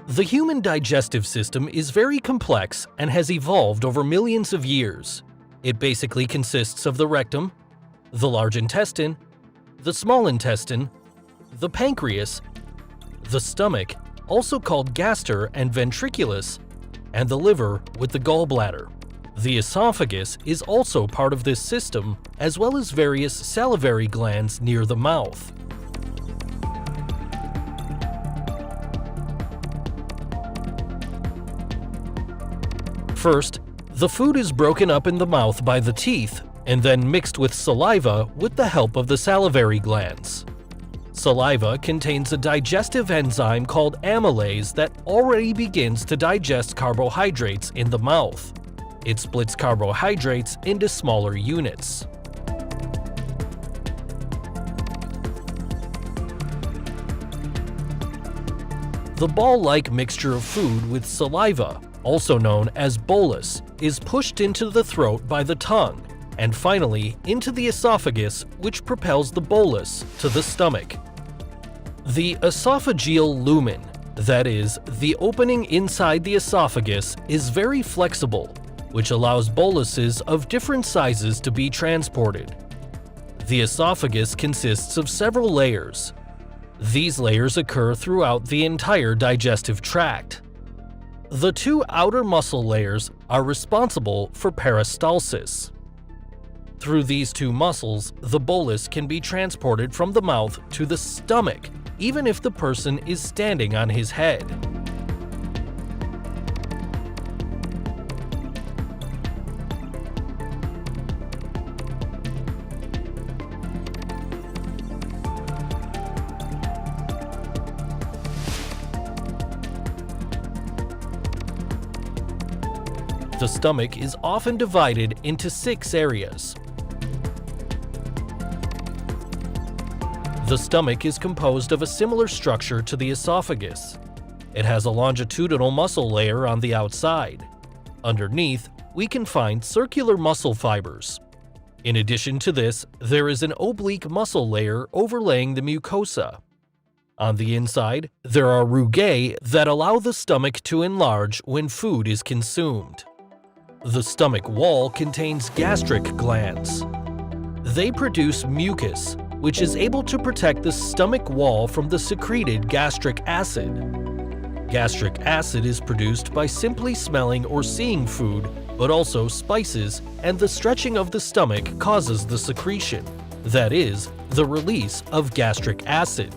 The human digestive system is very complex and has evolved over millions of years. It basically consists of the rectum, the large intestine, the small intestine, the pancreas, the stomach, also called gaster and ventriculus, and the liver with the gallbladder. The esophagus is also part of this system, as well as various salivary glands near the mouth. First, the food is broken up in the mouth by the teeth and then mixed with saliva with the help of the salivary glands. Saliva contains a digestive enzyme called amylase that already begins to digest carbohydrates in the mouth. It splits carbohydrates into smaller units. The ball-like mixture of food with saliva, also known as bolus, is pushed into the throat by the tongue, and finally into the esophagus, which propels the bolus to the stomach. The esophageal lumen, that is, the opening inside the esophagus, is very flexible, which allows boluses of different sizes to be transported. The esophagus consists of several layers. These layers occur throughout the entire digestive tract. The two outer muscle layers are responsible for peristalsis. Through these two muscles, the bolus can be transported from the mouth to the stomach, even if the person is standing on his head. The stomach is often divided into 6 areas. The stomach is composed of a similar structure to the esophagus. It has a longitudinal muscle layer on the outside. Underneath, we can find circular muscle fibers. In addition to this, there is an oblique muscle layer overlaying the mucosa. On the inside, there are rugae that allow the stomach to enlarge when food is consumed. The stomach wall contains gastric glands. They produce mucus, which is able to protect the stomach wall from the secreted gastric acid. Gastric acid is produced by simply smelling or seeing food, but also spices, and the stretching of the stomach causes the secretion, that is, the release of gastric acid.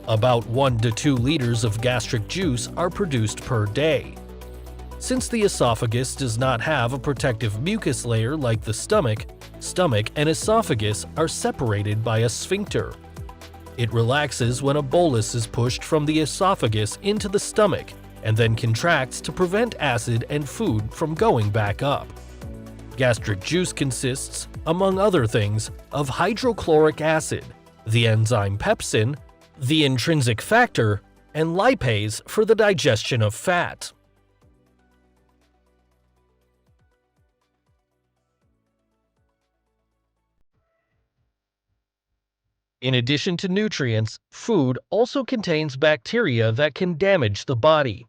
About 1 to 2 liters of gastric juice are produced per day. Since the esophagus does not have a protective mucus layer like the stomach and esophagus are separated by a sphincter. It relaxes when a bolus is pushed from the esophagus into the stomach and then contracts to prevent acid and food from going back up. Gastric juice consists, among other things, of hydrochloric acid, the enzyme pepsin, the intrinsic factor, and lipase for the digestion of fat. In addition to nutrients, food also contains bacteria that can damage the body.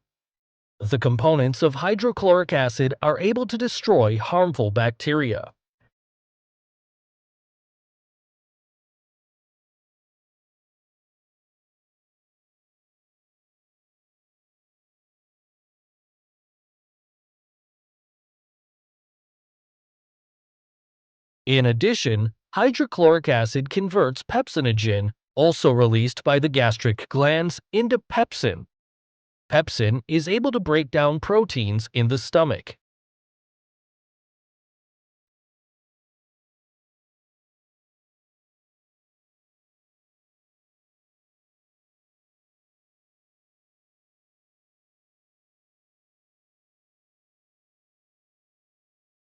The components of hydrochloric acid are able to destroy harmful bacteria. In addition, hydrochloric acid converts pepsinogen, also released by the gastric glands, into pepsin. Pepsin is able to break down proteins in the stomach.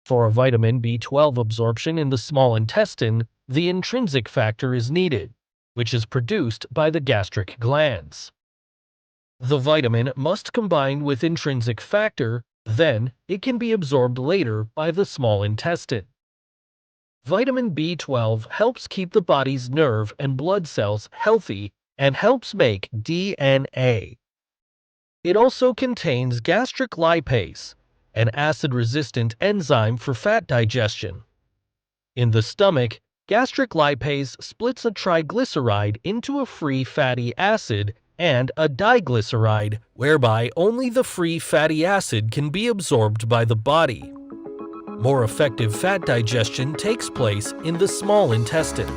For a vitamin B12 absorption in the small intestine, the intrinsic factor is needed, which is produced by the gastric glands. The vitamin must combine with intrinsic factor, then it can be absorbed later by the small intestine. Vitamin B12 helps keep the body's nerve and blood cells healthy and helps make DNA. It also contains gastric lipase, an acid-resistant enzyme for fat digestion. In the stomach, gastric lipase splits a triglyceride into a free fatty acid and a diglyceride, whereby only the free fatty acid can be absorbed by the body. More effective fat digestion takes place in the small intestine.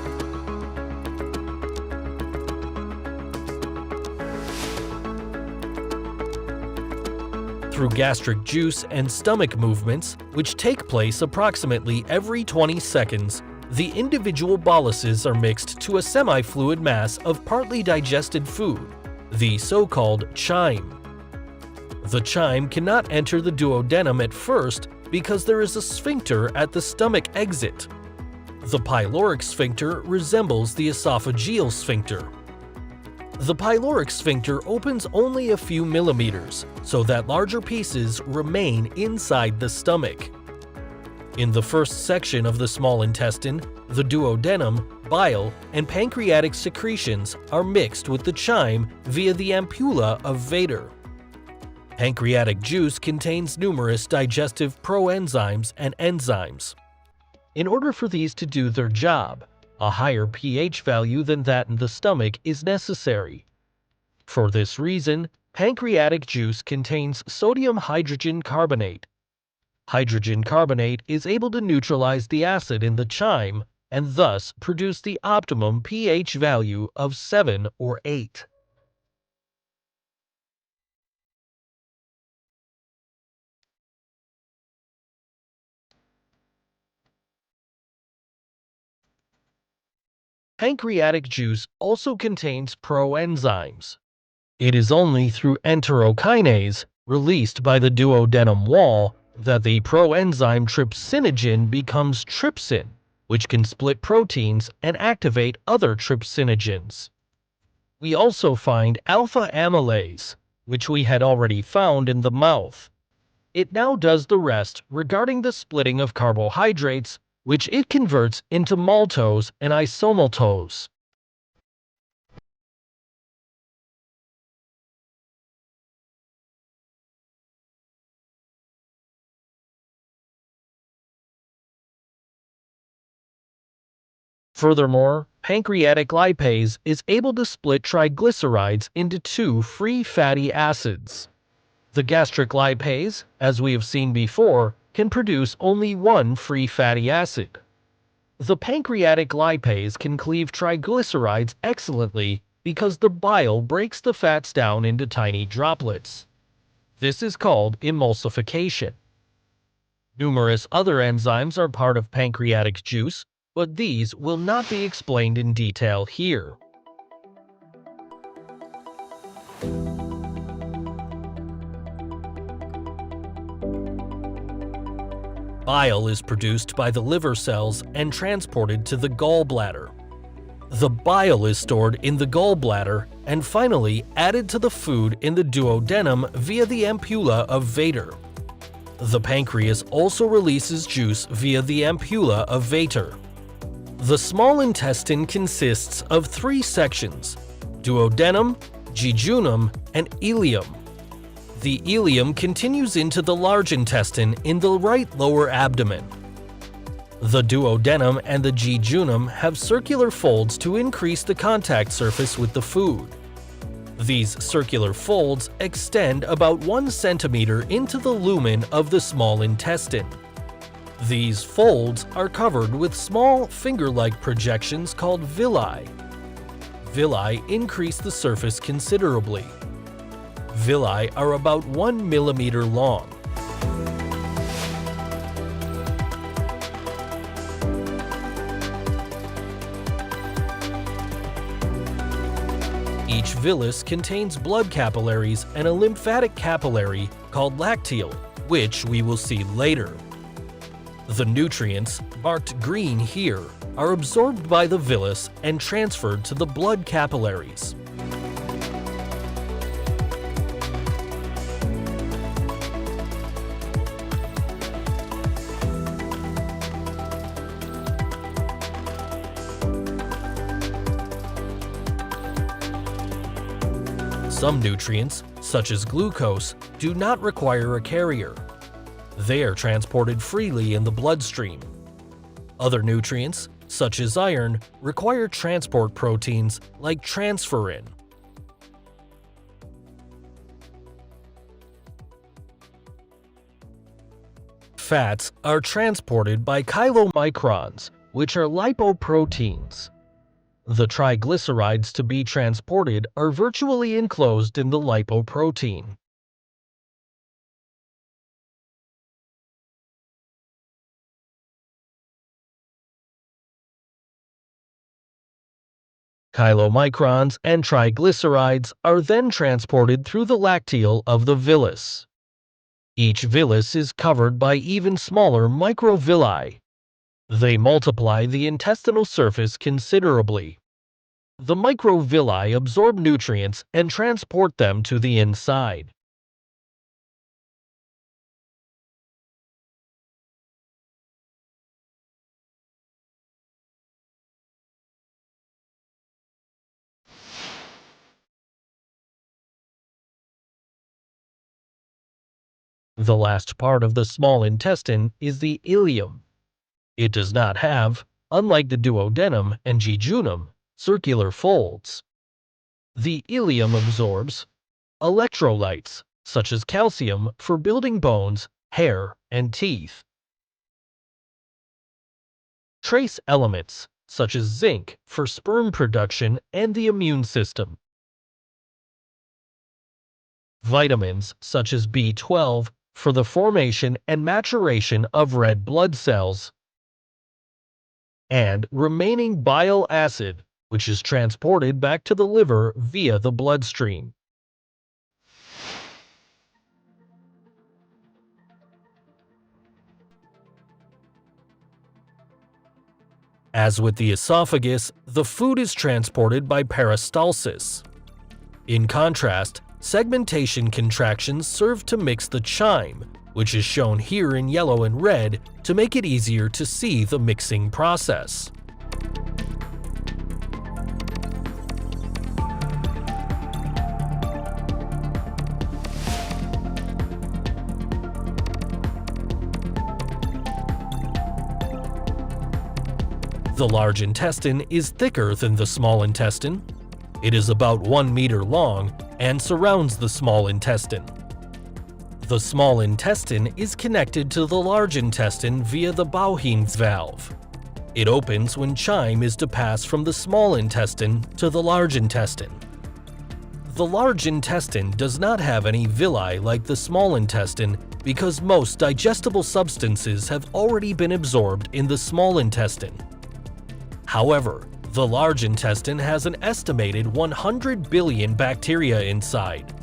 Through gastric juice and stomach movements, which take place approximately every 20 seconds, the individual boluses are mixed to a semi-fluid mass of partly digested food, the so-called chyme. The chyme cannot enter the duodenum at first because there is a sphincter at the stomach exit. The pyloric sphincter resembles the esophageal sphincter. The pyloric sphincter opens only a few millimeters, so that larger pieces remain inside the stomach. In the first section of the small intestine, the duodenum, bile, and pancreatic secretions are mixed with the chyme via the ampulla of Vater. Pancreatic juice contains numerous digestive proenzymes and enzymes. In order for these to do their job, a higher pH value than that in the stomach is necessary. For this reason, pancreatic juice contains sodium hydrogen carbonate. Hydrogen carbonate is able to neutralize the acid in the chyme and thus produce the optimum pH value of 7 or 8. Pancreatic juice also contains proenzymes. It is only through enterokinase, released by the duodenum wall, that the proenzyme trypsinogen becomes trypsin, which can split proteins and activate other trypsinogens. We also find alpha amylase, which we had already found in the mouth. It now does the rest regarding the splitting of carbohydrates, which it converts into maltose and isomaltose. Furthermore, pancreatic lipase is able to split triglycerides into two free fatty acids. The gastric lipase, as we have seen before, can produce only one free fatty acid. The pancreatic lipase can cleave triglycerides excellently because the bile breaks the fats down into tiny droplets. This is called emulsification. Numerous other enzymes are part of pancreatic juice, but these will not be explained in detail here. Bile is produced by the liver cells and transported to the gallbladder. The bile is stored in the gallbladder and finally added to the food in the duodenum via the ampulla of Vater. The pancreas also releases juice via the ampulla of Vater. The small intestine consists of three sections: duodenum, jejunum, and ileum. The ileum continues into the large intestine in the right lower abdomen. The duodenum and the jejunum have circular folds to increase the contact surface with the food. These circular folds extend about 1 centimeter into the lumen of the small intestine. These folds are covered with small finger-like projections called villi. Villi increase the surface considerably. Villi are about 1 millimeter long. Each villus contains blood capillaries and a lymphatic capillary called lacteal, which we will see later. The nutrients, marked green here, are absorbed by the villus and transferred to the blood capillaries. Some nutrients, such as glucose, do not require a carrier. They are transported freely in the bloodstream. Other nutrients, such as iron, require transport proteins like transferrin. Fats are transported by chylomicrons, which are lipoproteins. The triglycerides to be transported are virtually enclosed in the lipoprotein. Chylomicrons and triglycerides are then transported through the lacteal of the villus. Each villus is covered by even smaller microvilli. They multiply the intestinal surface considerably. The microvilli absorb nutrients and transport them to the inside. The last part of the small intestine is the ileum. It does not have, unlike the duodenum and jejunum, circular folds. The ileum absorbs electrolytes, such as calcium for building bones, hair, and teeth. Trace elements, such as zinc for sperm production and the immune system. Vitamins, such as B12, for the formation and maturation of red blood cells. And remaining bile acid, which is transported back to the liver via the bloodstream. As with the esophagus, the food is transported by peristalsis. In contrast, segmentation contractions serve to mix the chyme, which is shown here in yellow and red, to make it easier to see the mixing process. The large intestine is thicker than the small intestine. It is about 1 meter long and surrounds the small intestine. The small intestine is connected to the large intestine via the Bowheen's valve. It opens when chyme is to pass from the small intestine to the large intestine. The large intestine does not have any villi like the small intestine because most digestible substances have already been absorbed in the small intestine. However, the large intestine has an estimated 100 billion bacteria inside.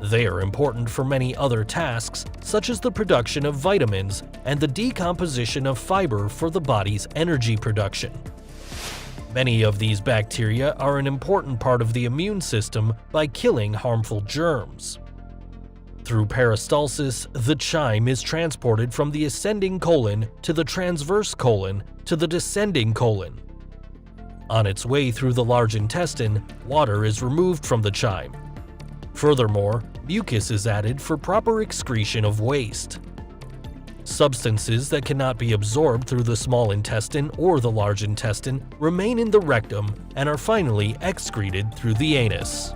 They are important for many other tasks, such as the production of vitamins and the decomposition of fiber for the body's energy production. Many of these bacteria are an important part of the immune system by killing harmful germs. Through peristalsis, the chyme is transported from the ascending colon to the transverse colon to the descending colon. On its way through the large intestine, water is removed from the chyme. Furthermore, mucus is added for proper excretion of waste. Substances that cannot be absorbed through the small intestine or the large intestine remain in the rectum and are finally excreted through the anus.